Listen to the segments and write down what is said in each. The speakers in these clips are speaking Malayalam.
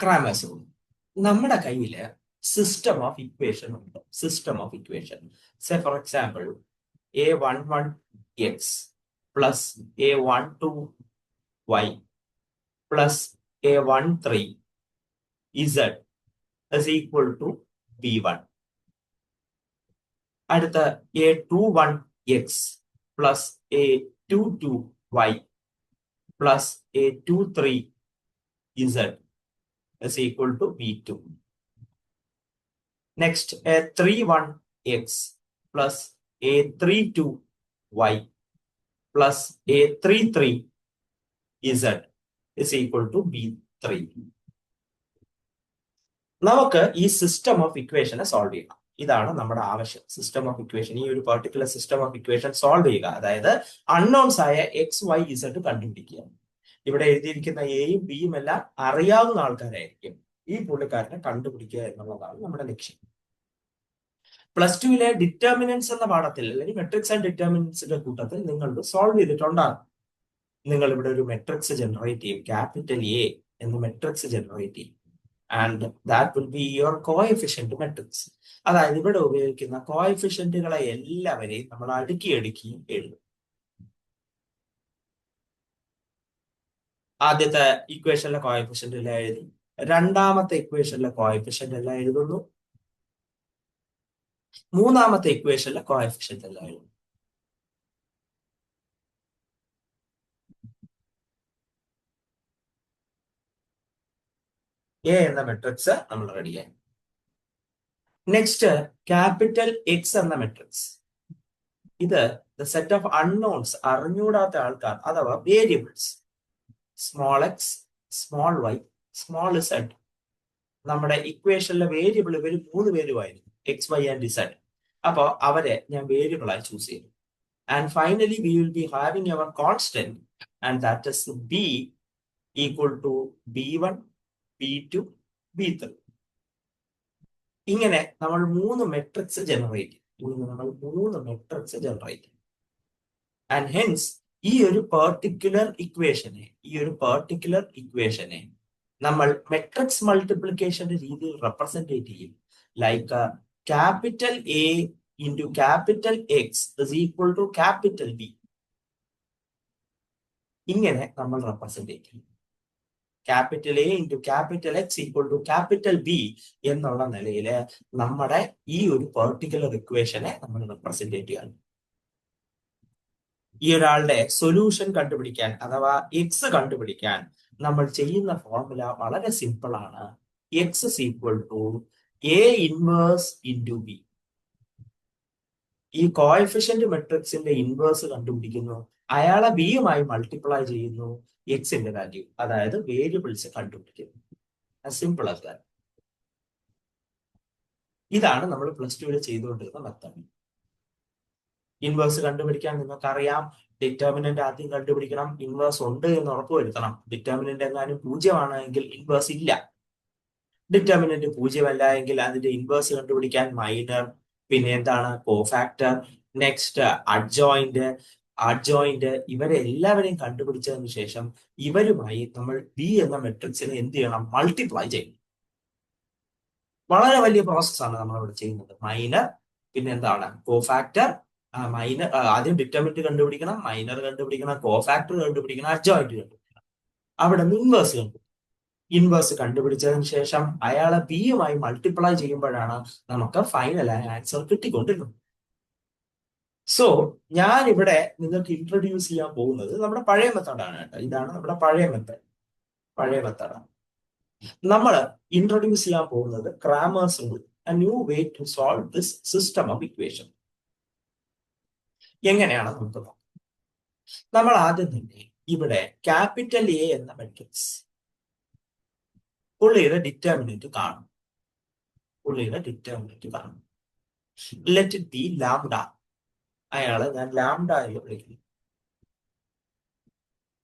Cramer's rule. നമ്മുടെ കയ്യിൽ സിസ്റ്റം ഓഫ് ഇക്വേഷൻ ഉണ്ട്. System of equation, say for example a11x plus a12y plus a13z is equal to b1. അടുത്ത a21x plus a22y plus a23z is equal to b2. Next, a31x plus a32y plus a33z is equal to b3. നമുക്ക് ഈ സിസ്റ്റം ഓഫ് ഇക്വേഷനെ സോൾവ് ചെയ്യണം. ഇതാണ് നമ്മുടെ ആവശ്യം. സിസ്റ്റം ഓഫ് ഇക്വേഷൻ, ഈ ഒരു particular system of equation solve ചെയ്യുക, അതായത് അൺനോൺസ് ആയ എക്സ് വൈ ഇസഡ് കണ്ടുപിടിക്കുക. ഇവിടെ എഴുതിയിരിക്കുന്ന എയും ബിയും എല്ലാം അറിയാവുന്ന ആൾക്കാരായിരിക്കും. ഈ പുള്ളിക്കാരനെ കണ്ടുപിടിക്കുക എന്നുള്ളതാണ് നമ്മുടെ ലക്ഷ്യം. പ്ലസ് ടുവിലെ ഡിറ്റർമിനൻസ് എന്ന പാഠത്തിൽ, അല്ലെങ്കിൽ മെട്രിക്സ് ആൻഡ് ഡിറ്റർമിനൻസിന്റെ കൂട്ടത്തിൽ നിങ്ങൾ സോൾവ് ചെയ്തിട്ടുണ്ടാകും. നിങ്ങൾ ഇവിടെ ഒരു മെട്രിക്സ് ജനറേറ്റ് ചെയ്യും, ക്യാപിറ്റൽ എ എന്ന മെട്രിക്സ് ജനറേറ്റ് ചെയ്യും. And that will be your coefficient matrix. അതായത് ഇവിടെ ഉപയോഗിക്കുന്ന കോഎഫിഷ്യന്റുകളെ എല്ലാവരെയും നമ്മൾ അടുക്കി അടുക്കി എഴുതും. ആദ്യത്തെ ഇക്വേഷനിലെ കോഎഫിഷ്യന്റ് എല്ലാം എഴുതി, രണ്ടാമത്തെ ഇക്വേഷനിലെ കോഎഫിഷ്യന്റ് എല്ലാം എഴുതുന്നു, മൂന്നാമത്തെ ഇക്വേഷനിലെ കോഎഫിഷ്യന്റ് എല്ലാം എഴുതുന്നു. എ എന്ന മെട്രിക്സ് നമ്മൾ റെഡിയായി. നെക്സ്റ്റ്, ക്യാപിറ്റൽ എക്സ് എന്ന മെട്രിക്സ്. ഇത് ദ സെറ്റ് ഓഫ് അൺനോൺസ്, അറിഞ്ഞൂടാത്ത ആൾക്കാർ അഥവാ variables, small x, small y, small z. നമ്മുടെ ഇക്വേഷനിലെ വേരിയബിൾ ഇവർ 3 പേരുമായിരുന്നു, എക്സ് വൈ ആൻഡ് സെഡ്. അപ്പോൾ അവരെ ഞാൻ വേരിയബിളായി ചൂസ് ചെയ്തു. And finally we will be having our constant, and that is b equal to b1, b2, b3. ഇങ്ങനെ നമ്മൾ 3 മെട്രിക്സ് ജനറേറ്റ് ചെയ്യും. ആൻഡ് ഹെൻസ് ഈ ഒരു പെർട്ടിക്കുലർ ഇക്വേഷനെ നമ്മൾ മെട്രിക്സ് മൾട്ടിപ്ലിക്കേഷന്റെ രീതിയിൽ റെപ്രസെന്റേറ്റ് ചെയ്യും. Like capital A into capital X is equal to capital B. ഇങ്ങനെ നമ്മൾ റെപ്രസെന്റേറ്റ് ചെയ്യും. Capital A into capital X equal to capital B എന്നുള്ള നിലയിൽ നമ്മുടെ ഈ ഒരു പെർട്ടിക്കുലർ ഇക്വേഷനെ നമ്മൾ റെപ്രസെന്റേറ്റ് ചെയ്യണം. ഈ ഒരാളുടെ സൊല്യൂഷൻ കണ്ടുപിടിക്കാൻ അഥവാ എക്സ് കണ്ടുപിടിക്കാൻ നമ്മൾ ചെയ്യുന്ന ഫോർമുല വളരെ സിമ്പിൾ ആണ്. X is equal to A inverse into B. ഈ കോഎഫിഷ്യന്റ് മെട്രിക്സിന്റെ ഇൻവേഴ്സ് കണ്ടുപിടിക്കുന്നു, അയാളെ ബിയുമായി മൾട്ടിപ്ലൈ ചെയ്യുന്നു, എക്സിന്റെ വാല്യൂ, അതായത് വേരിയബിൾസ് കണ്ടുപിടിക്കുന്നു. Simple as that. ഇതാണ് നമ്മൾ പ്ലസ് ടുവിൽ ചെയ്തുകൊണ്ടിരുന്ന മെത്തേഡ്. ഇൻവേഴ്സ് കണ്ടുപിടിക്കാൻ നിങ്ങൾക്കറിയാം, ഡിറ്റർമിനന്റ് ആദ്യം കണ്ടുപിടിക്കണം, ഇൻവേഴ്സ് ഉണ്ട് എന്ന് ഉറപ്പുവരുത്തണം. ഡിറ്റർമിനന്റ് എങ്ങാനും 0 എങ്കിൽ ഇൻവേഴ്സ് ഇല്ല. ഡിറ്റർമിനന്റ് 0 എങ്കിൽ അതിന്റെ ഇൻവേഴ്സ് കണ്ടുപിടിക്കാൻ മൈനർ, പിന്നെ എന്താണ് കോഫാക്ടർ, നെക്സ്റ്റ് അഡ്ജോയിന്റ്, ഇവരെ എല്ലാവരെയും കണ്ടുപിടിച്ചതിന് ശേഷം ഇവരുമായി നമ്മൾ ബി എന്ന മെട്രിക്സിനെ എന്ത് ചെയ്യണം, മൾട്ടിപ്ലൈ ചെയ്യണം. വളരെ വലിയ പ്രോസസ്സാണ് നമ്മൾ ഇവിടെ ചെയ്യുന്നത്. മൈനർ, പിന്നെ എന്താണ് കോഫാക്ടർ, മൈനർ ആദ്യം ഡിറ്റർമിനന്റ് കണ്ടുപിടിക്കണം, മൈനർ കണ്ടുപിടിക്കണം, കോഫാക്ടർ കണ്ടുപിടിക്കണം, അഡ്ജോയിന്റ് കണ്ടുപിടിക്കണം. അവിടെ ഇൻവേഴ്സ് കണ്ടുപിടിച്ചതിന് ശേഷം അയാളെ ബിയുമായി മൾട്ടിപ്ലൈ ചെയ്യുമ്പോഴാണ് നമുക്ക് ഫൈനലായ ആൻസർ കിട്ടിക്കൊണ്ടിരുന്നത്. സോ ഞാൻ ഇവിടെ നിങ്ങൾക്ക് ഇൻട്രൊഡ്യൂസ് ചെയ്യാൻ പോകുന്നത് നമ്മുടെ പഴയ മെത്തേഡാണ് കേട്ടോ. ഇതാണ് നമ്മുടെ പഴയ മെത്തേഡാണ്. നമ്മൾ ഇൻട്രൊഡ്യൂസ് ചെയ്യാൻ പോകുന്നത് Cramer's rule, a new way to solve this system of equation. എങ്ങനെയാണ് നമുക്ക് നോക്കാം. നമ്മൾ ആദ്യം തന്നെ ഇവിടെ ക്യാപിറ്റൽ എ എന്ന മെട്രിക്സ്, പുള്ളിയുടെ ഡിറ്റർമിനന്റ് കാണും. Let it be lambda. അയാളെ ഞാൻ ലാംഡ എന്ന് വിളിക്കുന്നു.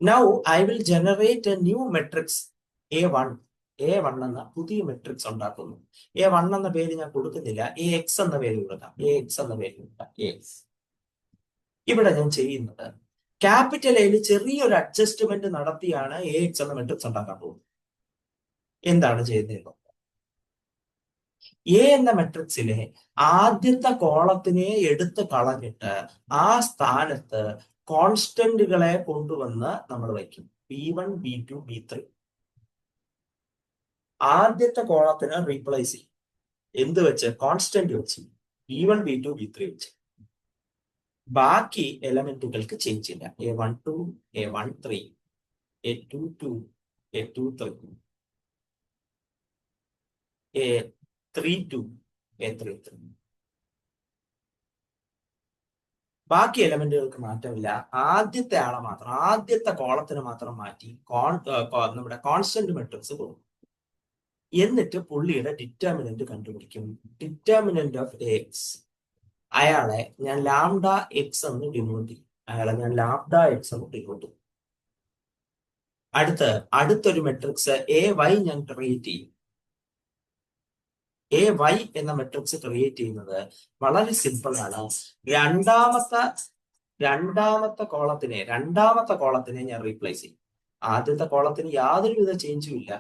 Now I will generate a new matrix A1 എന്ന പുതിയ മെട്രിക്സ് ഉണ്ടാക്കുന്നു. A1 എന്ന പേര് ഞാൻ കൊടുക്കുന്നില്ല, AX എന്ന പേര് കൊടുക്കാം. ഇവിടെ ഞാൻ ചെയ്യുന്നത് ക്യാപിറ്റൽ എയിൽ ചെറിയൊരു അഡ്ജസ്റ്റ്മെന്റ് നടത്തിയാണ് AX എന്ന മെട്രിക്സ് ഉണ്ടാക്കാൻ പോകുന്നത്. എന്താണ് ചെയ്യുന്നത്? എ എന്ന മെട്രിക്സിലെ ആദ്യത്തെ കോളത്തിനെ എടുത്ത് കളഞ്ഞിട്ട് ആ സ്ഥാനത്ത് കോൺസ്റ്റന്റുകളെ കൊണ്ടുവന്ന് നമ്മൾ വയ്ക്കും. B1, B2, B3. ആദ്യത്തെ കോളത്തിന് റീപ്ലേസ് ചെയ്യും. എന്ത് വെച്ച്? കോൺസ്റ്റന്റ് വെച്ച്. B1, B2, B3 വെച്ച്. ബാക്കി എലമെന്റുകൾക്ക് ചേഞ്ച് ഇല്ല. A12, A13, A22, A23, A32, A33. ബാക്കി എലമെന്റുകൾക്ക് മാറ്റമില്ല. ആദ്യത്തെ ആളെ മാത്രം, ആദ്യത്തെ കോളത്തിന് മാത്രം മാറ്റി നമ്മുടെ കോൺസ്റ്റന്റ് മെട്രിക്സ് പോകും. എന്നിട്ട് പുള്ളിയുടെ ഡിറ്റർമിനന്റ് കണ്ടുപിടിക്കും. ഡിറ്റർമിനന്റ് ഓഫ് എക്സ്, അയാളെ ഞാൻ ലാംഡ എക്സ് എന്ന് ഡിനോട്ട് ചെയ്യും. അടുത്തൊരു മെട്രിക്സ് AY ഞാൻ ക്രിയേറ്റ് ചെയ്യും. AY എന്ന മെട്രിക്സ് ക്രിയേറ്റ് ചെയ്യുന്നത് വളരെ സിമ്പിൾ ആണ്. രണ്ടാമത്തെ കോളത്തിനെ ഞാൻ റീപ്ലേസ് ചെയ്യും. ആദ്യത്തെ കോളത്തിന് യാതൊരുവിധ ചേഞ്ചും ഇല്ല.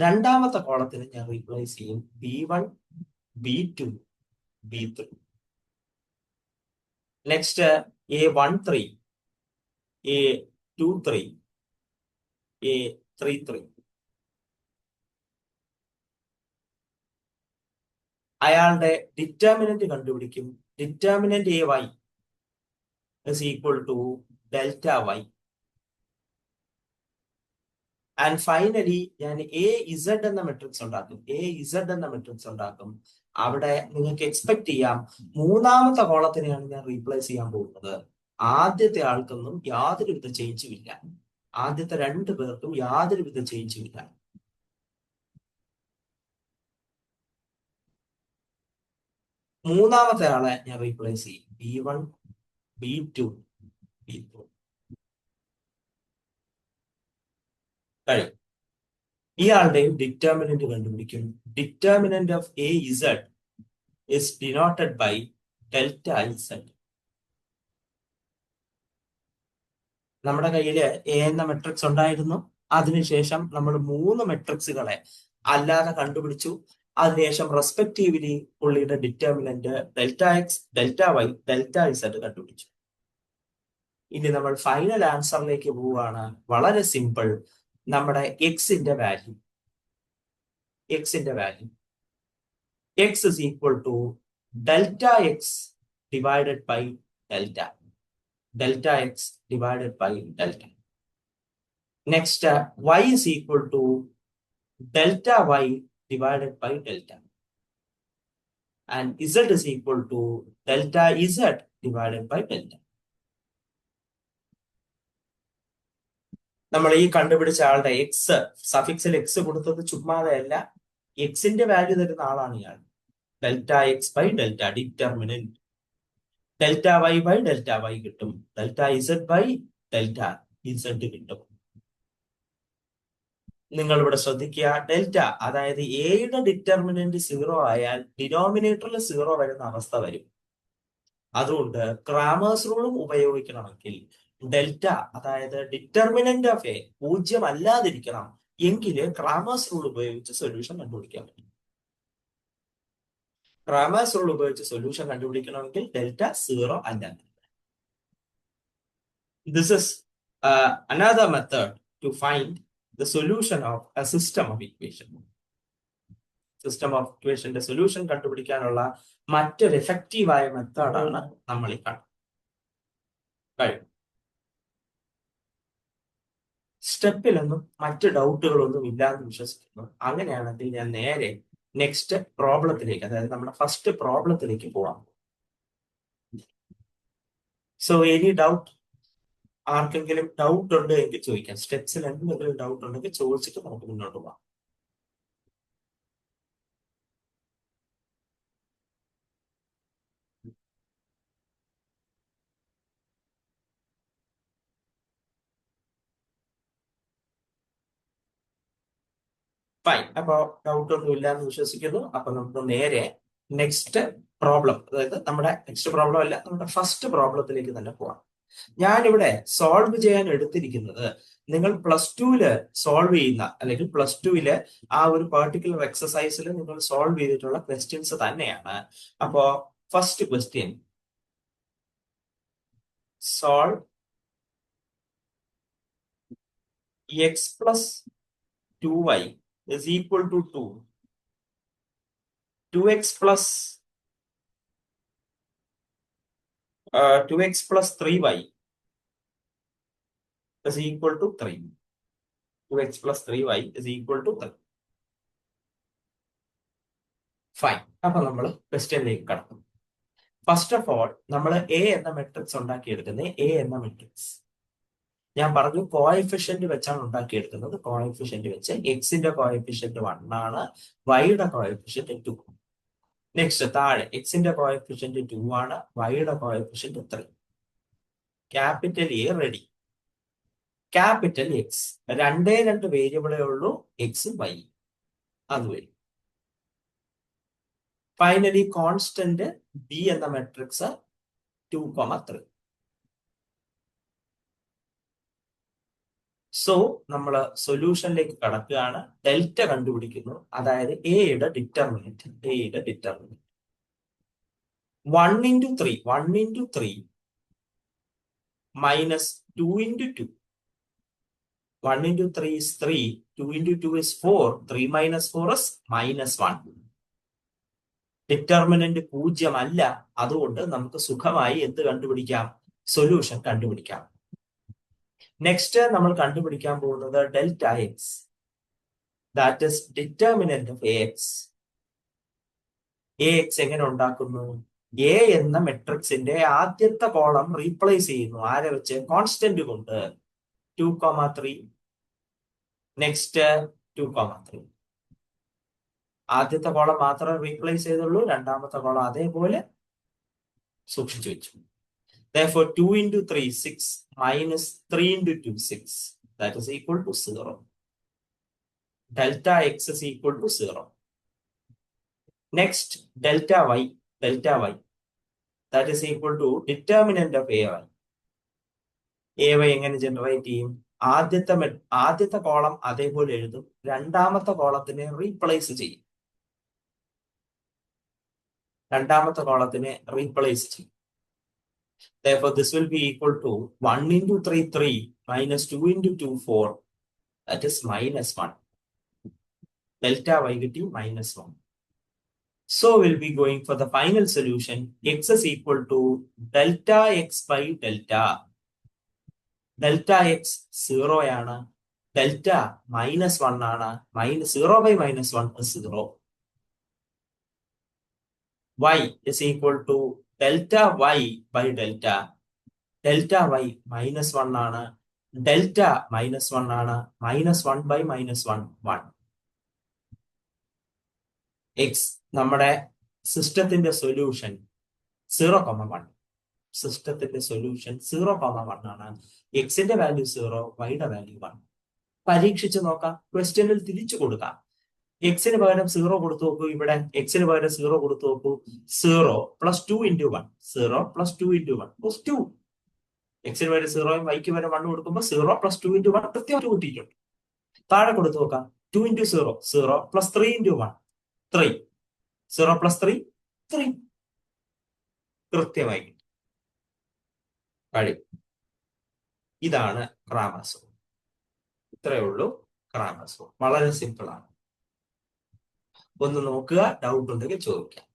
രണ്ടാമത്തെ കോളത്തിന് ഞാൻ റീപ്ലേസ് ചെയ്യും. B1, B2, B3. Next A13, A23, A33. അയാളുടെ ഡിറ്റർമിനന്റ് കണ്ടുപിടിക്കും. Determinant AY is equal to delta Y. And finally ഞാൻ AZ എന്ന മെട്രിക്സ് ഉണ്ടാക്കും. അവിടെ നിങ്ങൾക്ക് എക്സ്പെക്ട് ചെയ്യാം മൂന്നാമത്തെ കോളത്തിനെയാണ് ഞാൻ റീപ്ലേസ് ചെയ്യാൻ പോകുന്നത്. ആദ്യത്തെ ആൾക്കൊന്നും യാതൊരുവിധ ചേഞ്ചും ഇല്ല. ആദ്യത്തെ രണ്ടു പേർക്കും യാതൊരുവിധ ചേഞ്ചും ഇല്ല. മൂന്നാമത്തെ ആളെ ഞാൻ റീപ്ലേസ് ചെയ്യും. B1, B2, B3. കഴിയും. ഇയാളുടെയും ഡിറ്റർമിനന്റ് കണ്ടുപിടിക്കും. Determinant of AZ is denoted by delta Z. നമ്മുടെ കയ്യിൽ A എന്ന മെട്രിക്സ് ഉണ്ടായിരുന്നു. അതിനുശേഷം നമ്മൾ 3 മെട്രിക്സുകളെ അല്ലാതെ കണ്ടുപിടിച്ചു. അതിനുശേഷം റെസ്പെക്റ്റീവ്ലി പുള്ളിയുടെ determinant delta x, delta y, delta z കണ്ടുപിടിച്ചു. ഇനി നമ്മൾ ഫൈനൽ ആൻസറിലേക്ക് പോവുകയാണ്. വളരെ സിമ്പിൾ. നമ്മുടെ എക്സിന്റെ value x is equal to delta x divided by delta. Next, y is equal to delta y divided by delta. And z is equal to delta z divided by delta. നമ്മൾ ഈ കണ്ടുപിടിച്ച ആളുടെ എക്സ്, സഫിക്സിൽ എക്സ് കൊടുത്തത് ചുമ്മാതെയല്ല, എക്സിന്റെ വാല്യൂ തരുന്ന ആളാണ് ഇയാൾ. Delta X by delta determinant. Delta Y by delta Y കിട്ടും. Delta Z by delta Z കിട്ടും. നിങ്ങൾ ഇവിടെ ശ്രദ്ധിക്കുക, ഡെൽറ്റ അതായത് എയുടെ ഡിറ്റർമിനന്റ് 0 ആയാൽ ഡിനോമിനേറ്ററിൽ 0 വരുന്ന അവസ്ഥ വരും. അതുകൊണ്ട് ക്രാമേഴ്സ് റൂളും ഉപയോഗിക്കണമെങ്കിൽ ഡെൽറ്റ അതായത് ഡിറ്റർമിനന്റ് ഓഫ് എ 0 അല്ലാതിരിക്കണം. എങ്കിൽ ക്രാമേഴ്സ് റൂൾ ഉപയോഗിച്ച് സൊല്യൂഷൻ കണ്ടുപിടിക്കാൻ പറ്റും. ക്രാമേഴ്സ് റൂൾ ഉപയോഗിച്ച് സൊല്യൂഷൻ കണ്ടുപിടിക്കണമെങ്കിൽ ഡെൽറ്റ 0 അല്ല. This is another method to find the solution of a system of equation. System of ഇക്വേഷന്റെ സൊല്യൂഷൻ കണ്ടുപിടിക്കാനുള്ള മറ്റൊരു എഫക്റ്റീവായ മെത്തേഡാണ് നമ്മൾ ഈ കാണുന്നത്. സ്റ്റെപ്പിലൊന്നും മറ്റ് ഡൗട്ടുകളൊന്നും ഇല്ലാന്ന് വിശ്വസിക്കുന്നു. അങ്ങനെയാണെങ്കിൽ ഞാൻ നേരെ നെക്സ്റ്റ് പ്രോബ്ലത്തിലേക്ക്, അതായത് നമ്മുടെ ഫസ്റ്റ് പ്രോബ്ലത്തിലേക്ക് പോവാം. So any doubt? ആർക്കെങ്കിലും ഡൗട്ട് ഉണ്ട് എങ്കിൽ ചോദിക്കാം. സ്റ്റെപ്സിൽ എന്തെങ്കിലും ഡൗട്ട് ഉണ്ടെങ്കിൽ ചോദിച്ചിട്ട് നമുക്ക് മുന്നോട്ട് പോവാം. ഫൈൻ. അപ്പൊ ഡൗട്ട് ഒന്നും ഇല്ലാന്ന് വിശ്വസിക്കുന്നു. അപ്പൊ നമുക്ക് നേരെ നെക്സ്റ്റ് പ്രോബ്ലം, അതായത് നമ്മുടെ നെക്സ്റ്റ് പ്രോബ്ലം അല്ല, നമ്മുടെ ഫസ്റ്റ് പ്രോബ്ലത്തിലേക്ക് തന്നെ പോവാം. ഞാനിവിടെ സോൾവ് ചെയ്യാൻ എടുത്തിരിക്കുന്നത് നിങ്ങൾ പ്ലസ് ടുവില് സോൾവ് ചെയ്യുന്ന അല്ലെങ്കിൽ പ്ലസ് ടുവില് ആ ഒരു പെർട്ടിക്കുലർ എക്സസൈസിൽ നിങ്ങൾ സോൾവ് ചെയ്തിട്ടുള്ള ക്വസ്റ്റ്യൻസ് തന്നെയാണ്. അപ്പോ first question, solve X plus 2y is equal to 2, 2x plus 2x plus 3y is equal to 3. 2x plus 3y is equal to 3. Fine. അപ്പൊ നമ്മൾ ക്വസ്റ്റ്യനിലേക്ക് കടക്കും. ഫസ്റ്റ് ഓഫ് ഓൾ നമ്മൾ എ എന്ന മെട്രിക്സ് ഉണ്ടാക്കിയെടുക്കുന്നത്. എ എന്ന മെട്രിക്സ് ഞാൻ പറഞ്ഞു കോഎഫിഷ്യന്റ് വെച്ചാണ് ഉണ്ടാക്കിയെടുക്കുന്നത്. കോഎഫിഷ്യന്റ് വെച്ച് എക്സിന്റെ കോഎഫിഷ്യന്റ് 1 ആണ്, വൈയുടെ കോഎഫിഷ്യന്റ് 2. നെക്സ്റ്റ് താഴെ എക്സിന്റെ കോഎഫിഷ്യന്റ് 2 ആണ്, വൈയുടെ coefficient 3. Capital A ready. Capital X, രണ്ടേ രണ്ട് വേരിയബിളേ ഉള്ളൂ, എക്സും വൈ. അത് വരും. ഫൈനലി കോൺസ്റ്റന്റ് ബി എന്ന മെട്രിക്സ് 2,3. സോ നമ്മൾ സൊല്യൂഷനിലേക്ക് കടക്കുകയാണ്. ഡെൽറ്റ കണ്ടുപിടിക്കുന്നു, അതായത് എയുടെ determinant. 1 into 3 minus 2 into 2. 1 into 3 is 3, 2 into 2 is 4, 3 minus 4 is -1. Determinant 0 അല്ല, അതുകൊണ്ട് നമുക്ക് സുഖമായി എന്ത് കണ്ടുപിടിക്കാം? സൊല്യൂഷൻ കണ്ടുപിടിക്കാം. നെക്സ്റ്റ് നമ്മൾ കണ്ടുപിടിക്കാൻ പോകുന്നത് delta X, that is determinant of X. X എങ്ങനെ ഉണ്ടാക്കുന്നു? എ എന്ന മെട്രിക്സിന്റെ ആദ്യത്തെ കോളം റീപ്ലേസ് ചെയ്യുന്നു. ആരെ വെച്ച്? കോൺസ്റ്റന്റ് കൊണ്ട്. 2,3. നെക്സ്റ്റ് 2,3. ആദ്യത്തെ കോളം മാത്രമേ റീപ്ലേസ് ചെയ്തുള്ളൂ, രണ്ടാമത്തെ കോളം അതേപോലെ സൂക്ഷിച്ചു വെച്ചു. Therefore 2 into 3 6 minus 3 into 2 6, that is equal to 0. Delta x is equal to 0. Next delta y, that is equal to determinant of ay. ay എങ്ങനെ ജനറേറ്റ് ചെയ്യും? ആദ്യത്തെ കോളം അതേപോലെ എഴുതും, രണ്ടാമത്തെ കോളത്തിനെ റീപ്ലേസ് ചെയ്യും. Therefore, this will be equal to 1 into 3, 3, minus 2 into 2, 4. That is -1. Delta y getting -1. So, we'll be going for the final solution. X is equal to delta x by delta. Delta x 0 ആണ്. Delta -1 ആണ്. 0 by -1 is 0. Y is equal to delta y by delta. Delta y -1 ആണ്, ഡെൽറ്റ -1 ആണ്. -1 by -1 1. എക്സ് നമ്മുടെ സിസ്റ്റത്തിന്റെ സൊല്യൂഷൻ 0,1. സിസ്റ്റത്തിന്റെ സൊല്യൂഷൻ 0,1 ആണ്. എക്സിന്റെ വാല്യൂ 0, വൈയുടെ വാല്യൂ 1. പരീക്ഷിച്ച് നോക്കാം, ക്വസ്റ്റ്യനിൽ തിരിച്ചു കൊടുക്കാം. എക്സിന് പകരം 0 കൊടുത്തു നോക്കൂ. ഇവിടെ എക്സിന് പകരം 0 കൊടുത്തു നോക്കൂ. 0 plus 2 into 1. 0 plus 2 into 1 plus 2. എക്സിന് പകരം 0യും വൈക്ക് പകരം 1 കൊടുക്കുമ്പോൾ 0 plus 2 into 1 കൃത്യമായിട്ട് കൂട്ടിയിട്ടുണ്ട്. താഴെ കൊടുത്തു നോക്കാം. 2 into 0, 0 plus 3 into 1, 3. 0 plus 3, 3. കൃത്യമായി കഴി. ഇതാണ് ക്രാമർ സോൾവ്. ഇത്രയേ ഉള്ളൂ ക്രാമർ സോൾവ്. വളരെ സിമ്പിൾ ആണ്. ഒന്ന് നോക്കുക, ഡൗട്ട് ഉണ്ടെങ്കിൽ ചോദിക്കാം.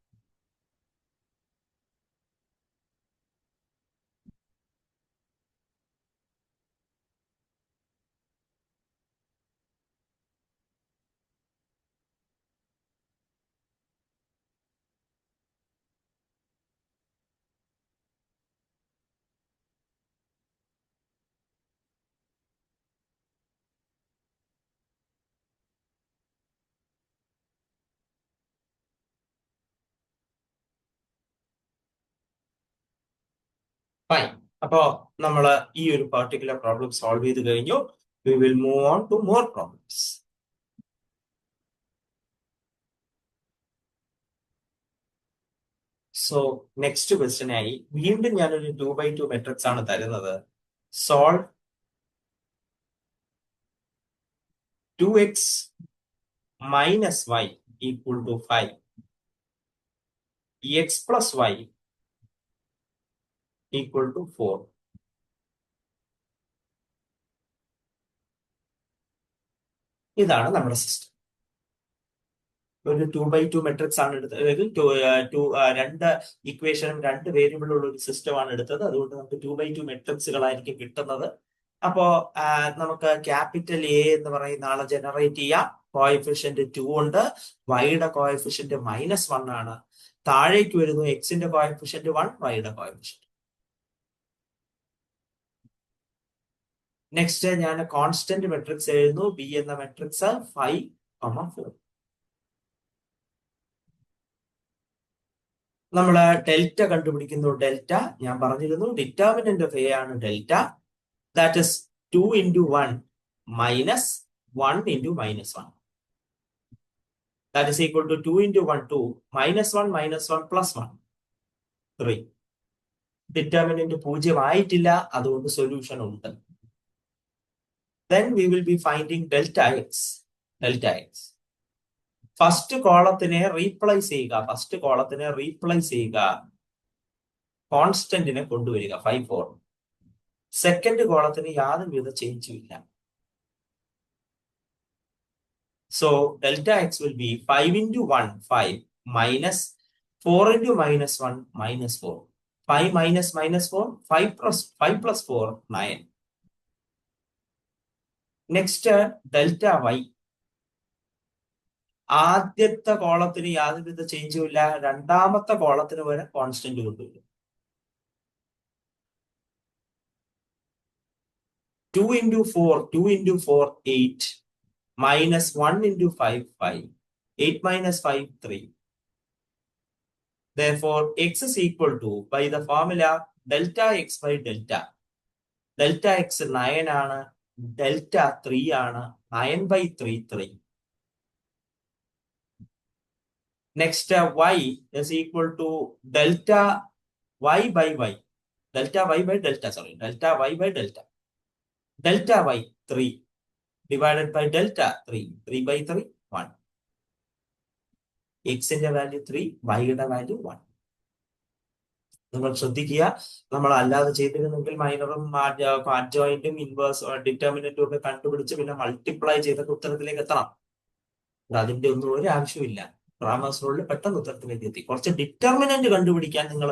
ഫൈൻ. അപ്പോ നമ്മൾ ഈ ഒരു പർട്ടിക്കുലർ പ്രോബ്ലം സോൾവ് ചെയ്ത് കഴിഞ്ഞു. We will move on to more problems. So next question ആയി വീണ്ടും ഞാനൊരു 2x2 മെട്രിക്സ് ആണ് തരുന്നത്. Solve 2x minus y equal to 5, x plus y equal to 4. ഇതാണ് നമ്മുടെ സിസ്റ്റം. ഒരു 2x2 മെട്രിക്സ് ആണ് എടുത്തത്. അതായത് രണ്ട് ഇക്വേഷനും രണ്ട് വേരിയബിളുള്ള ഒരു സിസ്റ്റം ആണ് എടുത്തത്. അതുകൊണ്ട് നമുക്ക് 2x2 മെട്രിക്സുകളായിരിക്കും കിട്ടുന്നത്. അപ്പോ നമുക്ക് ക്യാപിറ്റൽ എ എന്ന് പറയുന്ന ആളെ ജനറേറ്റ് ചെയ്യാം. കോഎഫിഷ്യന്റ് 2 ഉണ്ട്. വൈയുടെ കോഎഫിഷ്യന്റ് -1 ആണ്. താഴേക്ക് വരുന്നു എക്സിന്റെ കോഎഫിഷ്യന്റ് 1, വൈയുടെ കോഎഫിഷ്യന്റ്. നെക്സ്റ്റ് ഞാൻ കോൺസ്റ്റന്റ് മെട്രിക്സ് എഴുതുന്നു. ബി എന്ന മെട്രിക്സ് 5, 4. നമ്മൾ ഡെൽറ്റ കണ്ടുപിടിക്കുന്നു. ഡെൽറ്റ ഞാൻ പറഞ്ഞിരുന്നു ഡിറ്റർമിനന്റ് ഓഫ് എ ആണ് delta. That is 2 into 1 minus 1 into -1. That is equal to 2 into 1, 2, -1 plus 1, 3. Determinant 0 ആയിട്ടില്ല, അതുകൊണ്ട് സൊല്യൂഷൻ ഉണ്ട്. Then we will be finding delta x. Delta x. First കോളത്തിനെ റീപ്ലേസ് ചെയ്യുക. കോൺസ്റ്റന്റിനെ കൊണ്ടുവരിക 5, 4. സെക്കൻഡ് കോളത്തിന് യാതൊരുവിധ ചേഞ്ചും ഇല്ല. So delta x will be 5 into 1, 5, minus 4 into -1, -4. 5 minus -4, 5 plus 4, 9. Next, delta y. ആദ്യത്തെ കോളത്തിന് യാതൊരുവിധ ചേഞ്ചും ഇല്ല. രണ്ടാമത്തെ കോളത്തിന് വരെ കോൺസ്റ്റന്റ് കൊണ്ടുവരും. 2 into 4, 8. Minus 1 into 5, 5. 8 minus 5, 3. Therefore, x is equal to, by the formula, delta x by delta. Delta x 9 ആണ്, delta 3 ആണ്. 9 by 3, 3. Next, y is equal to delta y by y. Delta y by delta, delta y by delta. Delta y 3 divided by delta 3. 3 by 3, 1. എക്സിന്റെ വാല്യൂ 3, വൈയുടെ വാല്യൂ 1. നിങ്ങൾ ശ്രദ്ധിക്കുക, നമ്മൾ അല്ലാതെ ചെയ്തിരുന്നെങ്കിൽ മൈനറും അഡ്ജോയിന്റും ഇൻവേഴ്സ് ഡിറ്റർമിനന്റും ഒക്കെ കണ്ടുപിടിച്ച് പിന്നെ മൾട്ടിപ്ലൈ ചെയ്തൊക്കെ ഉത്തരത്തിലേക്ക് എത്തണം. അതിന്റെ ഒന്നും ഒരു ആവശ്യമില്ല. റാമേഴ്സ് റൂളിൽ പെട്ടെന്ന് ഉത്തരത്തിലേക്ക് എത്തി. കുറച്ച് ഡിറ്റർമിനന്റ് കണ്ടുപിടിക്കാൻ നിങ്ങൾ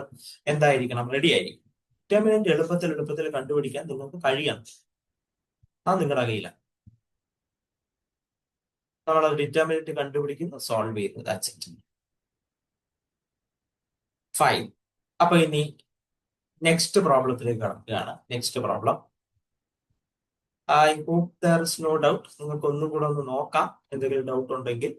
എന്തായിരിക്കണം? റെഡി ആയിരിക്കും. ഡിറ്റർമിനന്റ് എളുപ്പത്തിൽ കണ്ടുപിടിക്കാൻ നിങ്ങൾക്ക് കഴിയണം. അത് നിങ്ങളുടെ കയ്യിലാണ്. നമ്മൾ ഡിറ്റർമിനന്റ് കണ്ടുപിടിക്കുന്നു, സോൾവ് ചെയ്യുന്നു. That's it. ഫൈൻ. അപ്പൊ ഇനി നെക്സ്റ്റ് പ്രോബ്ലത്തിലേക്ക് കടക്കുകയാണ്. Next problem. I hope there is no doubt. നിങ്ങൾക്ക് ഒന്നും കൂടെ ഒന്ന് നോക്കാം എന്തെങ്കിലും ഡൗട്ട് ഉണ്ടെങ്കിൽ.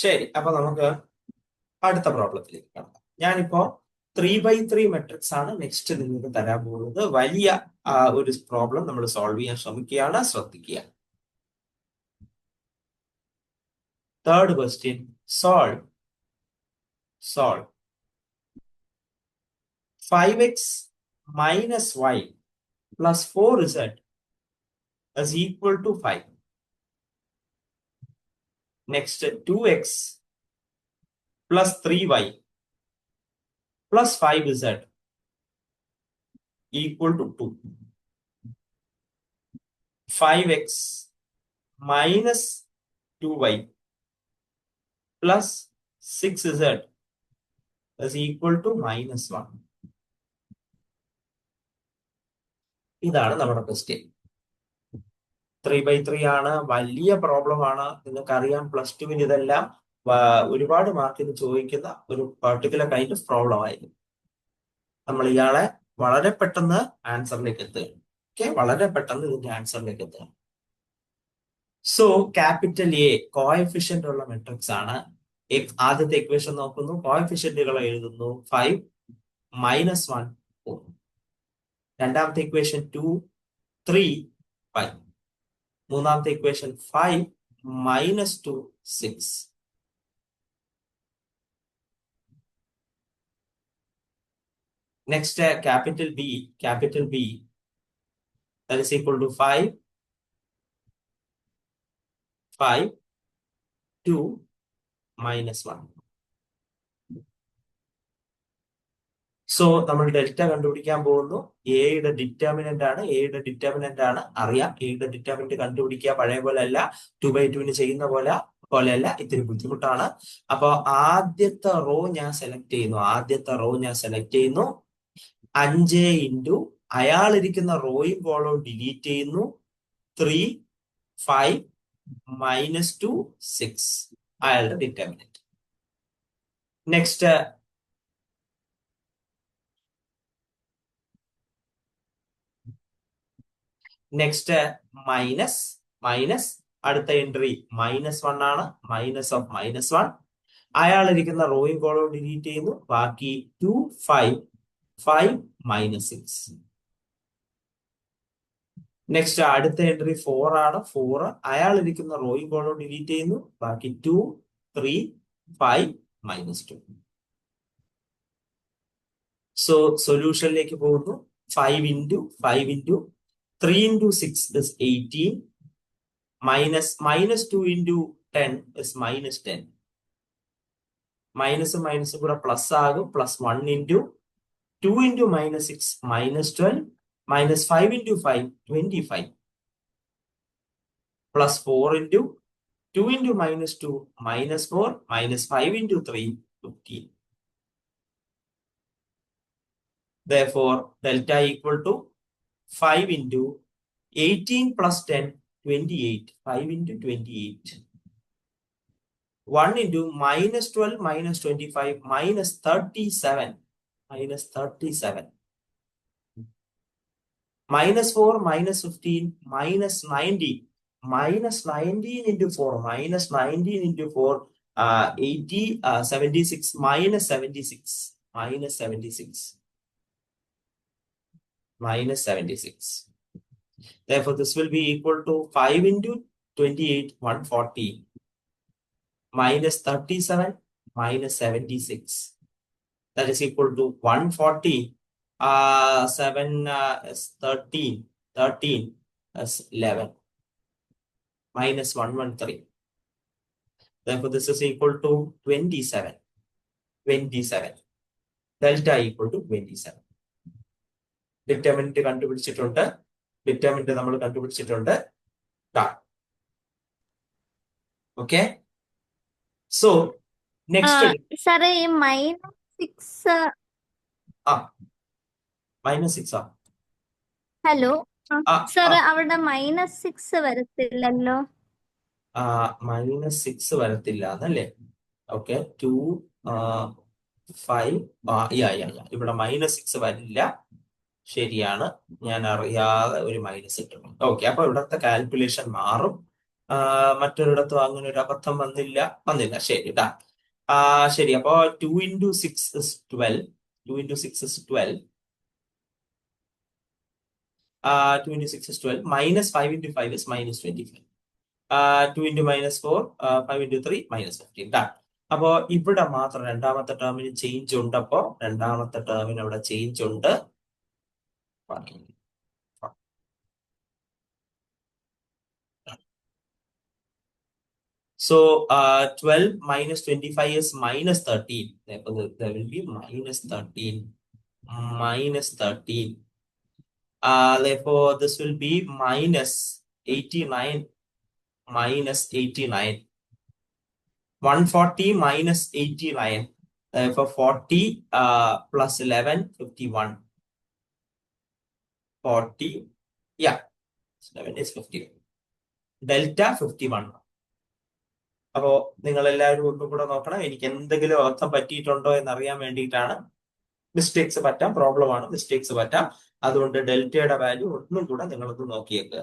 ശരി, അപ്പൊ നമുക്ക് അടുത്ത പ്രോബ്ലത്തിലേക്ക് കടക്കാം. ഞാനിപ്പോ 3x3 മെട്രിക്സ് ആണ് നെക്സ്റ്റ് നിങ്ങൾക്ക് തരാൻ പോകുന്നത്. വലിയ ഒരു പ്രോബ്ലം നമ്മൾ സോൾവ് ചെയ്യാൻ ശ്രമിക്കുകയാണ്. ശ്രദ്ധിക്കുക. Third question. Solve 5x minus y plus 4z is equal to 5. Next, 2x plus 3y plus 5z equal to 2. 5x minus 2y plus 6z is equal to -1. ഇതാണ് നമ്മുടെ ക്വസ്റ്റ്യൻ. 3x3 ആണ്. വലിയ പ്രോബ്ലം ആണ്. നിങ്ങൾക്കറിയാം പ്ലസ് ടുവിന് ഇതെല്ലാം ഒരുപാട് മാർക്കിന് ചോദിക്കുന്ന ഒരു പർട്ടിക്കുലർ കൈൻഡ് ഓഫ് പ്രോബ്ലം ആയിരുന്നു. നമ്മൾ ഇയാളെ വളരെ പെട്ടെന്ന് ആൻസറിലേക്ക് എത്തുകയാണ്. ഓക്കെ, വളരെ പെട്ടെന്ന് ഇതിന്റെ ആൻസറിലേക്ക് എത്തുകയാണ്. സോ ക്യാപിറ്റൽ എ കോഎഫിഷ്യന്റ് ഉള്ള മെട്രിക്സ് ആണ്. ആദ്യത്തെ ഇക്വേഷൻ നോക്കുന്നു, കോഎഫിഷ്യന്റുകൾ എഴുതുന്നു 5 -1 4. രണ്ടാമത്തെ ഇക്വേഷൻ 2 3 5. മൂന്നാമത്തെ equation 5 -2 6. Next capital B that is equal to 5 2 -1. So നമ്മൾ ഡെൽറ്റ കണ്ടുപിടിക്കാൻ പോകുന്നു. എയുടെ ഡിറ്റർമിനന്റ് ആണ് അറിയാം. എയുടെ ഡിറ്റർമിനന്റ് കണ്ടുപിടിക്കുക പഴയ പോലെ അല്ല, 2/2 ചെയ്യുന്ന പോലെയല്ല, ഇത്തിരി ബുദ്ധിമുട്ടാണ്. അപ്പൊ ആദ്യത്തെ റോ ഞാൻ സെലക്ട് ചെയ്യുന്നു. 5 ഇൻറ്റു അയാളിരിക്കുന്ന റോയും കോളവും ഡിലീറ്റ് ചെയ്യുന്നു. 3 5 -2 6 അയാളുടെ ഡിറ്റർമിനന്റ്. നെക്സ്റ്റ് മൈനസ് അടുത്ത എൻട്രി -1 ആണ്. Minus of -1. അയാളിരിക്കുന്ന റോയും കോളവും ഡിലീറ്റ് ചെയ്യുന്നു. ബാക്കി 2 5 5 -6. നെക്സ്റ്റ് അടുത്ത എൻട്രി 4 ആണ്. 4 അയാളിരിക്കുന്ന റോയും കോളവും ഡിലീറ്റ് ചെയ്യുന്നു. ബാക്കി 2 3 5 -2. സോ സൊല്യൂഷനിലേക്ക് പോകുന്നു. 5 into 3 into 6 is 18. -2 into 10 is -10. Minus കൂടെ പ്ലസ് ആകും. +1 into 2 into -6 -12. -5 into 5 25. +4 into 2 into -2 -4. -5 into 3 15. Therefore delta equal to 5 into 18 plus 10 28. 5 into 28. 1 into -12 -25 -37. -37. -4 -15 -90. -19 into 4. -19 into 4 80 76 -76. -76. -76. Therefore, this will be equal to 5 into 28 140 -37 -76. That is equal to 140. 7 is 13. 13 is 11. -113. Therefore, this is equal to 27. 27. Delta equal to 27. Determinant നമ്മൾ കണ്ടുപിടിച്ചിട്ടുണ്ട്. ഓക്കെ, സോ നെക്സ്റ്റ് സാറേ ഈ -6 ഹലോ സാറേ അവിടെ -6 വരത്തില്ലല്ലോ. -6 വരത്തില്ല എന്നല്ലേ? ഓക്കെ, 2 5 ഇവിടെ -6 വരില്ല. ശരിയാണ്, ഞാൻ അറിയാതെ ഒരു മൈനസ് ഇട്ടിട്ടുണ്ട്. ഓക്കെ, അപ്പൊ ഇവിടത്തെ കാൽക്കുലേഷൻ മാറും. മറ്റൊരിടത്തും അങ്ങനെ ഒരു അബദ്ധം വന്നില്ല. ശരി, ശരി. അപ്പോ 2 into 6 is 12. 2 into 6 is 12. 2 into 6 is 12. -5 into 5 is -25. 2 into -4 5 into 3 -15. അപ്പോ ഇവിടെ മാത്രം രണ്ടാമത്തെ ടേമിന് ചേഞ്ച് ഉണ്ട്. അപ്പോ രണ്ടാമത്തെ ടേമിന് അവിടെ ചേഞ്ച് ഉണ്ട്. So 12 -25 is -13. Therefore, there will be -13. -13. Therefore, this will be -89. -89. 140 -89. Therefore, 40 plus 11 51. 40. Yeah, 11 is 50. Delta 51. അപ്പോ നിങ്ങൾ എല്ലാവരും ഒന്നും കൂടെ നോക്കണം. എനിക്ക് എന്തെങ്കിലും അബദ്ധം പറ്റിയിട്ടുണ്ടോ എന്നറിയാൻ വേണ്ടിയിട്ടാണ്. മിസ്റ്റേക്സ് പറ്റാം, പ്രോബ്ലം ആണ്, മിസ്റ്റേക്സ് പറ്റാം. അതുകൊണ്ട് ഡെൽറ്റയുടെ വാല്യൂ ഒന്നും കൂടെ നിങ്ങളൊന്ന് നോക്കിയേക്കുക.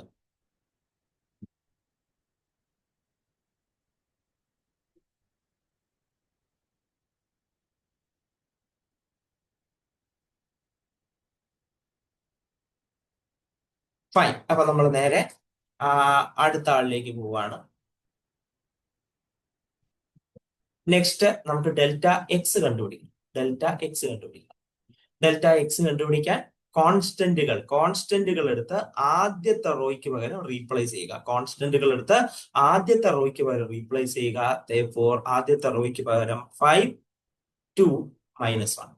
ഫൈൻ. അപ്പൊ നമ്മൾ നേരെ അടുത്ത ആളിലേക്ക് പോവാണ്. നെക്സ്റ്റ് നമുക്ക് ഡെൽറ്റ എക്സ് കണ്ടുപിടിക്കാം. ഡെൽറ്റ എക്സ് കണ്ടുപിടിക്കാൻ കോൺസ്റ്റന്റുകൾ എടുത്ത് ആദ്യത്തെ റോയ്ക്ക് പകരം റീപ്ലേസ് ചെയ്യുക. Therefore, ആദ്യത്തെ റോയ്ക്ക് പകരം 5 2 -1.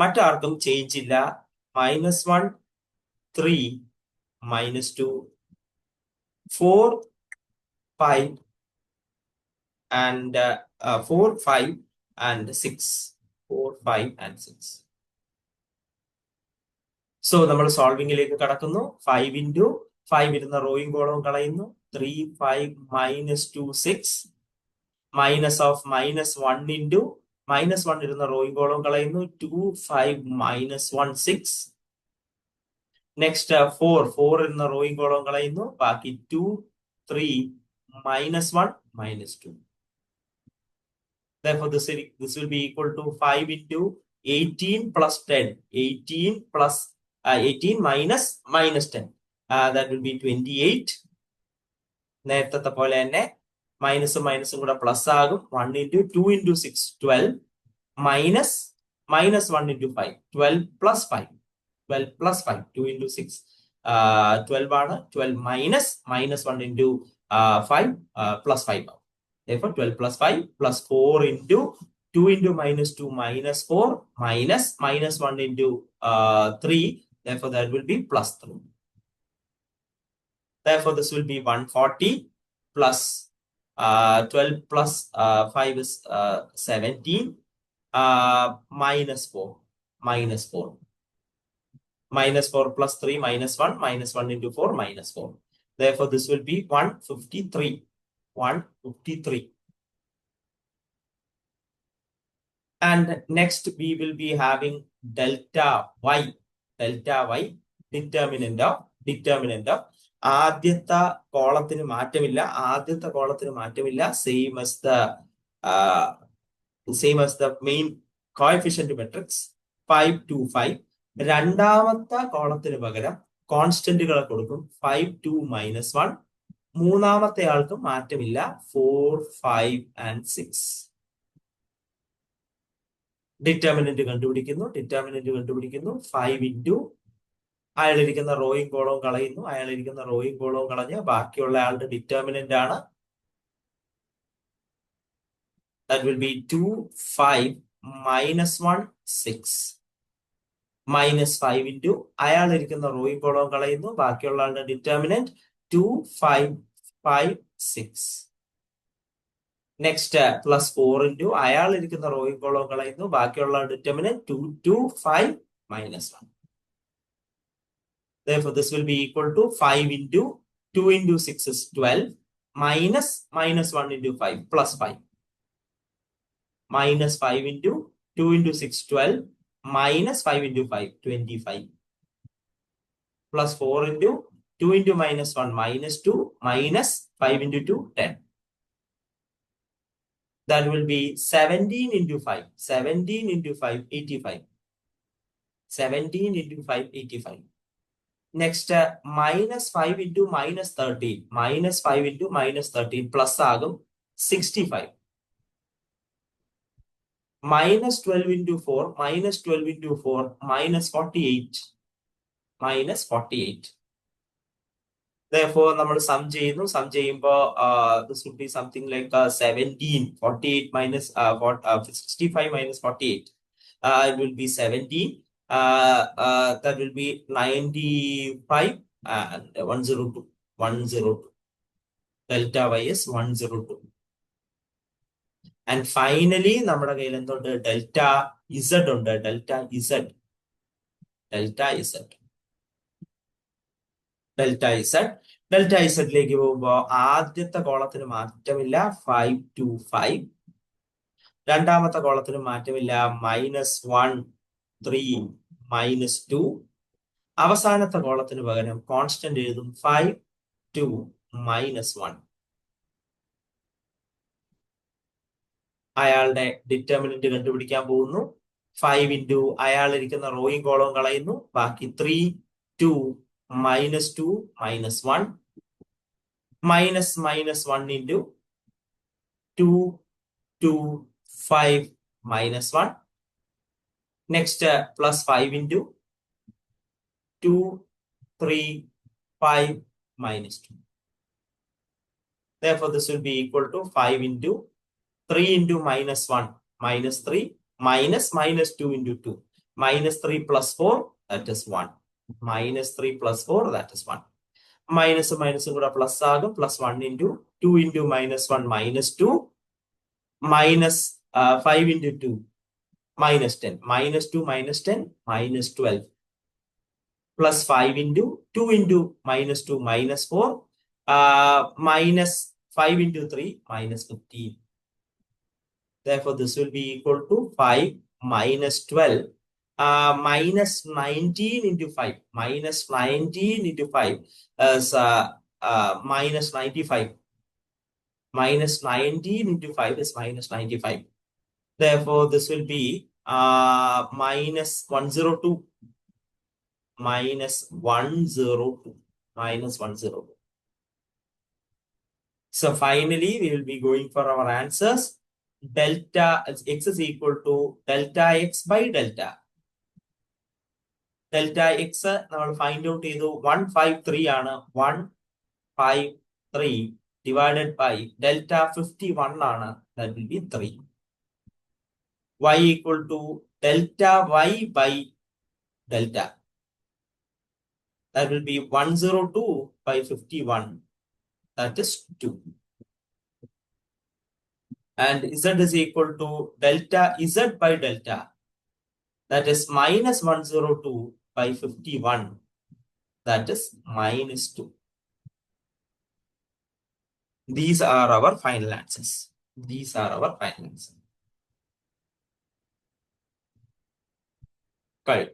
മറ്റാർക്കും ചേഞ്ച് ഇല്ല. -1 3 -2 4 5 and 4 5 and 6. 4 5 and 6. സോ നമ്മൾ സോൾവിംഗിലേക്ക് കടക്കുന്നു. 5 into 5 ഇരുന്ന റോയും കോളവും കളയുന്നു. 3 5 -2 6 മൈനസ് ഓഫ് -1 into -1 ഇരുന്ന റോയും കോളവും കളയുന്നു. 2 5 -1 6. നെക്സ്റ്റ് 4 ഇരുന്ന റോയും കോളവും കളയുന്നു. ബാക്കി 2 3 -1 -2. Therefore, this will be equal to 5 into 18 plus 10. 18 minus -10. That will be 28. നേരത്തെ പോലെ തന്നെ മൈനസും കൂടെ പ്ലസ് ആകും. 1 into 2 into 6 12 minus -1 into 5 12 plus 5 2 into 6 12 ആണ്. 12 -1 into 5 plus 5 ആവും. Therefore, 12 plus 5 plus 4 into 2 into -2 -4 minus -1 into 3. Therefore, that will be plus 3. Therefore, this will be 140 plus 12 plus 5 is 17 -4 plus 3 -1 -1 into 4 -4. Therefore, this will be 153. And next we will be having delta y. Determinant of ആദ്യത്തെ കോളത്തിന് മാറ്റമില്ല. Same as the main coefficient matrix 5 2 5. രണ്ടാമത്തെ കോളത്തിന് പകരം കോൺസ്റ്റന്റുകളെ കൊടുക്കും. 5 2 -1. മൂന്നാമത്തെ ആൾക്കും മാറ്റമില്ല. 4 5 and 6. ഡിറ്റർമിനന്റ് കണ്ടുപിടിക്കുന്നു. 5 into അയാളിരിക്കുന്ന റോയും കോളവും കളയുന്നു. കളഞ്ഞ് ബാക്കിയുള്ള ആളുടെ ഡിറ്റർമിനന്റ് ആണ്. That will be 2 5 -1 6 -5 into അയാളിരിക്കുന്ന റോയും കോളവും കളയുന്നു. ബാക്കിയുള്ള ആളുടെ ഡിറ്റർമിനന്റ് 2 5 5 6. നെക്സ്റ്റ് പ്ലസ് 4 into അയാളിരിക്കുന്ന റോയും കോളവും കളയുന്നു. ബാക്കിയുള്ള determinant 2 2 5 -1. Therefore, this will be equal to 5 into 2 into 6 is 12 minus -1 into 5 plus 5. Minus 5 into 2 into 6 12 minus 5 into 5 25. Plus 4 into 2 into -1 -2 minus 5 into 2 10. That will be 17 into 5. 17 into 5 85. 17 into 5 85. Next -5 into -13. -5 into -13 plus ആകും 65. -12 into 4 -12 into 4 -48. Therefore, നമ്മൾ സം ചെയ്യുമ്പോൾ this would be something like 17. 48 minus 65 minus 48. It will be 17. That will be 95 and 102. Delta y is 102. And finally, നമ്മുടെ കയ്യിൽ എന്തുണ്ട്? ഡെൽറ്റ ഇസഡ് ഉണ്ട്. ഡെൽറ്റ ഇസഡിലേക്ക് പോകുമ്പോൾ ആദ്യത്തെ കോളത്തിന് മാറ്റമില്ല. 5 2 5. രണ്ടാമത്തെ കോളത്തിന് മാറ്റമില്ല. -1 3 -2. അവസാനത്തെ കോളത്തിന് പകരം കോൺസ്റ്റന്റ് എഴുതും 5 2 -1. അയാളുടെ ഡിറ്റർമിനന്റ് കണ്ടുപിടിക്കാൻ പോകുന്നു. 5 ഇൻറ്റു അയാൾ ഇരിക്കുന്ന റോയും കോളവും കളയുന്നു. ബാക്കി 3 2 -2 -1 -1 into 2 2 5 -1. Next +5 into 2 3 5 -2. Therefore, this will be equal to 5 into 3 into -1 -3 -2 into 2 -3 plus 4 that is 1 -3 plus 4 that is 1 minus കൂടെ പ്ലസ് ആകും. +1 into 2 into -1 -2 minus 5 into 2 -10 -2 -10 -12 plus 5 into 2 into -2 -4 minus 5 into 3 -15. Therefore, this will be equal to 5 minus 12 minus 19 into 5. Minus 19 into 5 is minus 95. Minus 19 into 5 is minus 95. Therefore, this will be minus 102. Minus 102. Minus 102. So finally, we will be going for our answers. Delta x is equal to delta x by delta. Delta x നമ്മൾ ഫൈൻഡ് ഔട്ട് ചെയ്തു 153 ആണ്. 153 ഡിവൈഡഡ് ബൈ ഡെൽറ്റ 51 ആണ്. That will be 3. Y equal to delta y by delta. That will be 102 by 51. That is 2. And z is equal to delta z by delta. That is minus 102 by 51. That is minus 2. These are our final answers. These are our final answers. കഴിയും.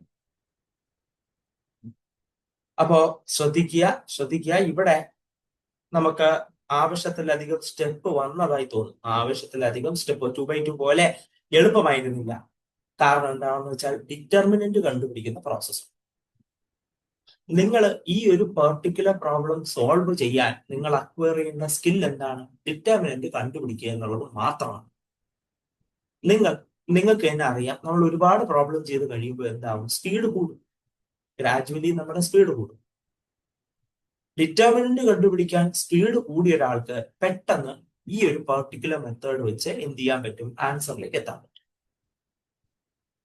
അപ്പോ ശ്രദ്ധിക്കുക ഇവിടെ നമുക്ക് ആവശ്യത്തിലധികം സ്റ്റെപ്പ് വന്നതായി തോന്നും. ആവശ്യത്തിലധികം സ്റ്റെപ്പ് 2x2 പോലെ എളുപ്പമായിരുന്നില്ല. കാരണം എന്താണെന്ന് വെച്ചാൽ ഡിറ്റർമിനന്റ് കണ്ടുപിടിക്കുന്ന പ്രോസസ്സ്. നിങ്ങൾ ഈ ഒരു പെർട്ടിക്കുലർ പ്രോബ്ലം സോൾവ് ചെയ്യാൻ നിങ്ങൾ അക്വയർ ചെയ്യുന്ന സ്കിൽ എന്താണ്? ഡിറ്റർമിനന്റ് കണ്ടുപിടിക്കുക എന്നുള്ളത് മാത്രമാണ്. നിങ്ങൾക്ക് തന്നെ അറിയാം, നമ്മൾ ഒരുപാട് പ്രോബ്ലം ചെയ്ത് കഴിയുമ്പോൾ എന്താവും? സ്പീഡ് കൂടും. ഗ്രാജുവലി നമ്മുടെ സ്പീഡ് കൂടും. ഡിറ്റർമിനന്റ് കണ്ടുപിടിക്കാൻ സ്പീഡ് കൂടിയ ഒരാൾക്ക് പെട്ടെന്ന് ഈ ഒരു പെർട്ടിക്കുലർ മെത്തേഡ് വെച്ച് എന്ത് ചെയ്യാൻ പറ്റും? ആൻസറിലേക്ക് എത്താൻ പറ്റും.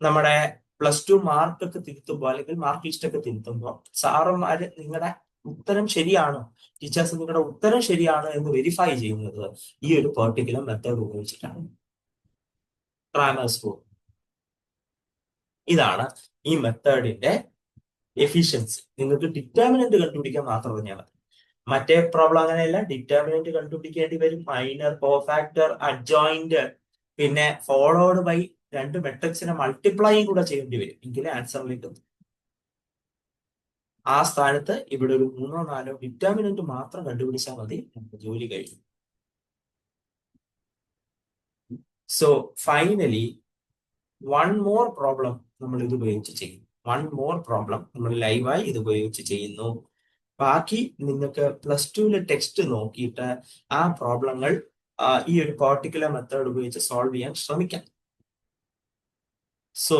നമ്മുടെ +2 മാർക്കൊക്കെ തിരുത്തുമ്പോൾ അല്ലെങ്കിൽ മാർക്ക് ലിസ്റ്റ് ഒക്കെ തിരുത്തുമ്പോൾ സാറന്മാര് നിങ്ങളുടെ ഉത്തരം ശരിയാണോ, ടീച്ചേഴ്സ് നിങ്ങളുടെ ഉത്തരം ശരിയാണോ എന്ന് വെരിഫൈ ചെയ്യുന്നത് ഈ ഒരു പെർട്ടിക്കുലർ മെത്തേഡ് ഉപയോഗിച്ചിട്ടാണ്. Cramer's rule. ഇതാണ് ഈ മെത്തേഡിന്റെ എഫിഷ്യൻസി. നിങ്ങൾക്ക് ഡിറ്റർമിനന്റ് കണ്ടുപിടിക്കാൻ മാത്രം പറഞ്ഞാൽ മതി. മറ്റേ പ്രോബ്ലം അങ്ങനെയല്ല. ഡിറ്റർമിനന്റ് കണ്ടുപിടിക്കേണ്ടി വരും. മൈനർ, കോഫാക്ടർ, അഡ്ജോയിന്റ്, പിന്നെ ഫോളോഡ് ബൈ 2 മെട്രിക്സിനെ മൾട്ടിപ്ലൈയും കൂടെ ചെയ്യേണ്ടി വരും. എങ്കിലേ ആൻസറിലേക്ക് എത്തും. ആ സ്ഥാനത്ത് ഇവിടെ ഒരു 3 or 4 ഡിറ്റർമിനന്റ് മാത്രം കണ്ടുപിടിച്ചാൽ മതി, നമുക്ക് ജോലി കഴിയും. So finally one more problem നമ്മൾ ഇത് ഉപയോഗിച്ച് ചെയ്യും. വൺ മോർ പ്രോബ്ലം നമ്മൾ ലൈവായി ഇത് ഉപയോഗിച്ച് ചെയ്യുന്നു. ബാക്കി നിങ്ങൾക്ക് +2 ടെക്സ്റ്റ് നോക്കിയിട്ട് ആ പ്രോബ്ലങ്ങൾ ഈ ഒരു പെർട്ടിക്കുലർ മെത്തേഡ് ഉപയോഗിച്ച് സോൾവ് ചെയ്യാൻ ശ്രമിക്കാം. So,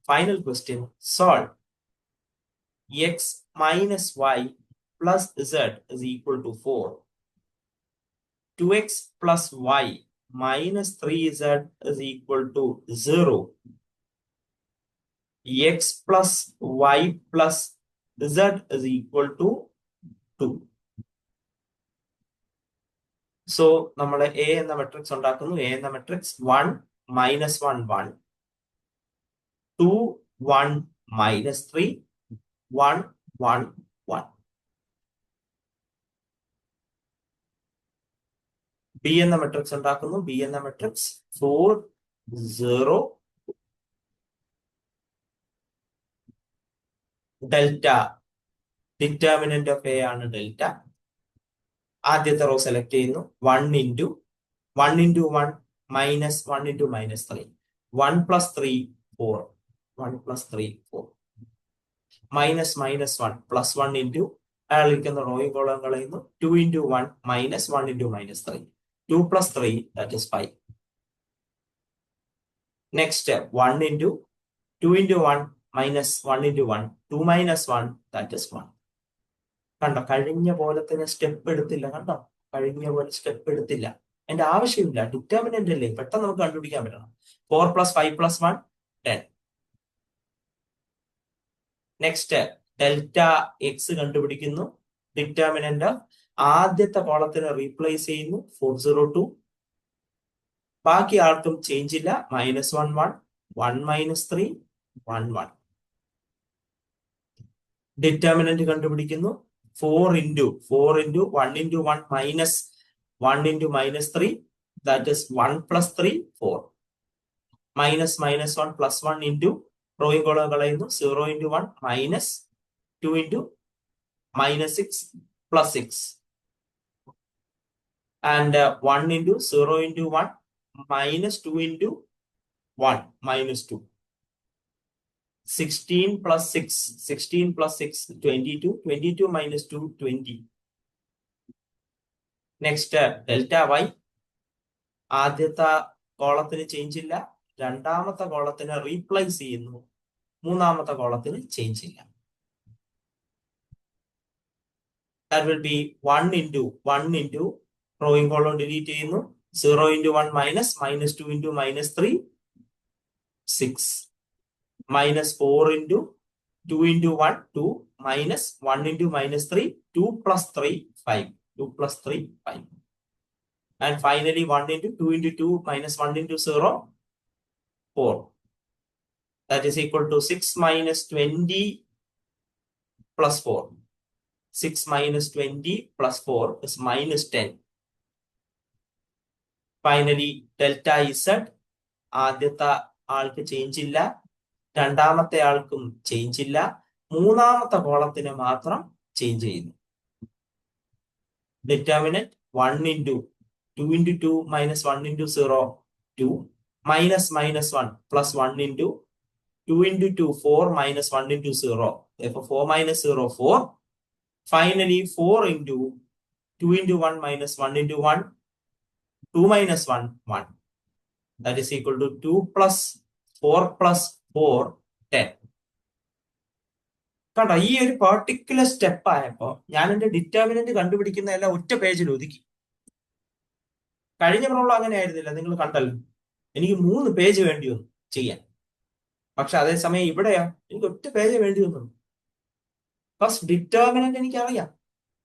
final question, solve x minus y plus z is equal to 4. 2x plus y minus 3z is equal to 0. X plus y plus z is equal to 2. So, നമ്മൾ A എന്ന മെട്രിക്സ് ഉണ്ടാക്കുന്നു. A എന്ന മെട്രിക്സ് 1 -1 1 2 1 -3 1 1 1. ബി എന്ന മെട്രിക്സ് ഉണ്ടാക്കുന്നു. ബി എന്ന matrix 4 0 delta. Determinant of A ആണ് ഡെൽറ്റ. ആദ്യത്തെ റോ സെലക്ട് ചെയ്യുന്നു. 1 into 1 into 1 minus 1 into minus 3 1 plus 3 4 1 plus 3 4 minus minus 1 plus 1 into അയാളിരിക്കുന്ന റോയും കോളം കളയുന്നു. 2 into 1 minus 1 into minus 3 2 plus 3 that is 5. Next 1 into 2 into 1 minus 1 into 1 2 minus 1 that is 1. കണ്ടോ, കഴിഞ്ഞ പോലെ തന്നെ സ്റ്റെപ്പ് എടുത്തില്ല. കണ്ടോ, കഴിഞ്ഞ പോലെ സ്റ്റെപ്പ് എടുത്തില്ല. എന്റെ ആവശ്യമില്ല, ഡിറ്റർമിനന്റ് അല്ലേ, പെട്ടെന്ന് നമുക്ക് കണ്ടുപിടിക്കാൻ പറ്റണം. 4 plus 5 plus 1 10. Next delta X കണ്ടുപിടിക്കുന്നു. ഡിറ്റർമിനന്റ് ആദ്യത്തെ കോളത്തിന് റീപ്ലേസ് ചെയ്യുന്നു. 402. ബാക്കി ആർക്കും ചേഞ്ച് ഇല്ല. -1 1 1 മൈനസ് 3 1 1. ഡിറ്റർമിനന്റ് കണ്ടുപിടിക്കുന്നു. 4 into 1 into 1 minus 1 into minus 3 that is 1 plus 3 4 minus minus 1 plus 1 into റോയും കോളം കളയുന്നു. 0 into 1 minus 2 into minus 6 plus 6 and 1 into 0 into 1 minus 2 into 1 minus 2 16 plus 6 16 plus 6 22 22 minus 2 20. Next delta Y ആദ്യത്തെ കോളത്തിന് ചേഞ്ച് ഇല്ല. രണ്ടാമത്തെ കോളത്തിന് റീപ്ലേസ് ചെയ്യുന്നു. മൂന്നാമത്തെ കോളത്തിന് ചേഞ്ച് ഇല്ല. That will be 1 into Roing column delete ചെയ്യുന്നു. 0 into 1 minus 2 into minus 3 6 minus 4 into 2 into 1 2 minus 1 into minus 3 2 plus 3 5 2 plus 3 5 and finally 1 into 2 into 2 minus 1 into 0 4. That is equal to 6 minus 20 plus 4. 6 minus 20 plus 4 is minus 10. Finally delta z ആദ്യത്തെ ആൾക്ക് ചേഞ്ച് ഇല്ല. രണ്ടാമത്തെ ആൾക്കും ചേഞ്ച് ഇല്ല. മൂന്നാമത്തെ കോളത്തിന് മാത്രം ചേഞ്ച് ചെയ്യുന്നു. Determinant 1 into 2 into 2 minus 1 into 0 2 minus minus 1 plus 1 into 2 into 2 4 minus 1 into 0 therefore 4 minus 0 4. Finally 4 into 2 into 1 minus 1 into 1 2 minus 1 1. That is equal to 2 plus 4 plus 4 10. കണ്ടോ, ഈ ഒരു പെർട്ടിക്കുലർ സ്റ്റെപ്പ് ആയപ്പോ ഞാൻ എന്റെ ഡിറ്റർമിനന്റ് കണ്ടുപിടിക്കുന്നതെല്ലാം ഒറ്റ പേജിൽ ഒതുക്കി. കഴിഞ്ഞ പ്രോബ്ലം അങ്ങനെ ആയിരുന്നില്ല, നിങ്ങൾ കണ്ടല്ലോ. എനിക്ക് 3 പേജ് വേണ്ടി വന്നു ചെയ്യാൻ. പക്ഷെ അതേസമയം ഇവിടെയാ എനിക്ക് ഒറ്റ പേജ് വേണ്ടി വന്നു. ഫസ്റ്റ് ഡിറ്റർമിനന്റ് എനിക്കറിയാം.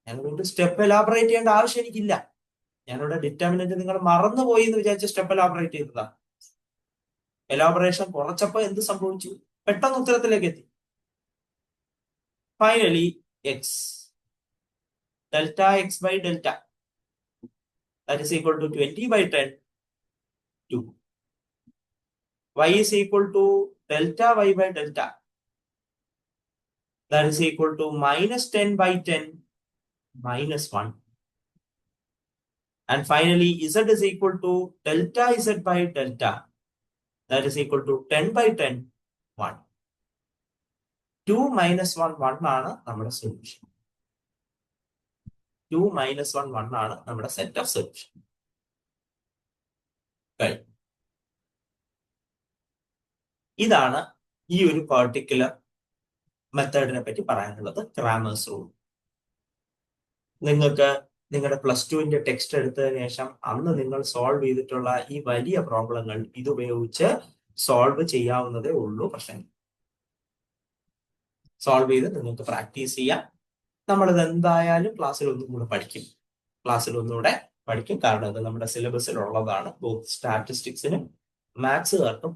ഞാനതുകൊണ്ട് സ്റ്റെപ്പ് എലാബറേറ്റ് ചെയ്യേണ്ട ആവശ്യം എനിക്കില്ല. ഞാനിവിടെ ഡിറ്റർമിനന്റ് നിങ്ങൾ മറന്നുപോയി എന്ന് വിചാരിച്ച സ്റ്റെപ്പ് എലാബറേറ്റ് ചെയ്തതാ. എലാബറേഷൻ കുറച്ചപ്പോ എന്ത് സംഭവിച്ചു? പെട്ടെന്ന് ഉത്തരത്തിലേക്ക് എത്തി. Finally x delta X by delta that is equal to 20 by 10 2. Y is equal to delta y by delta that is equal to minus 10 by 10 minus 1. And finally z is equal to delta z by delta that is equal to 10 by 10 1. 2 minus 1 1 ആണ് നമ്മുടെ സൊല്യൂഷൻ. 2 minus 1 1 ആണ് നമ്മുടെ സെറ്റ് ഓഫ് സൊല്യൂഷൻ. ഇതാണ് ഈ ഒരു പെർട്ടിക്കുലർ മെത്തേഡിനെ പറ്റി പറയാനുള്ളത്. Cramer's rule. നിങ്ങൾക്ക് നിങ്ങളുടെ +2 ടെക്സ്റ്റ് എടുത്തതിന് ശേഷം അന്ന് നിങ്ങൾ സോൾവ് ചെയ്തിട്ടുള്ള ഈ വലിയ പ്രോബ്ലങ്ങൾ ഇതുപയോഗിച്ച് സോൾവ് ചെയ്യാവുന്നതേ ഉള്ളൂ. പ്രശ്നം സോൾവ് ചെയ്ത് നിങ്ങൾക്ക് പ്രാക്ടീസ് ചെയ്യാം. നമ്മളിത് എന്തായാലും ക്ലാസ്സിൽ ഒന്നുകൂടെ പഠിക്കും. കാരണം ഇത് നമ്മുടെ സിലബസിലുള്ളതാണ്. ബോത്ത് സ്റ്റാറ്റിസ്റ്റിക്സിനും മാത്സുകാർക്കും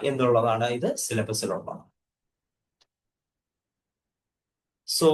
എന്തുള്ളതാണ്, ഇത് സിലബസിലുള്ളതാണ്. സോ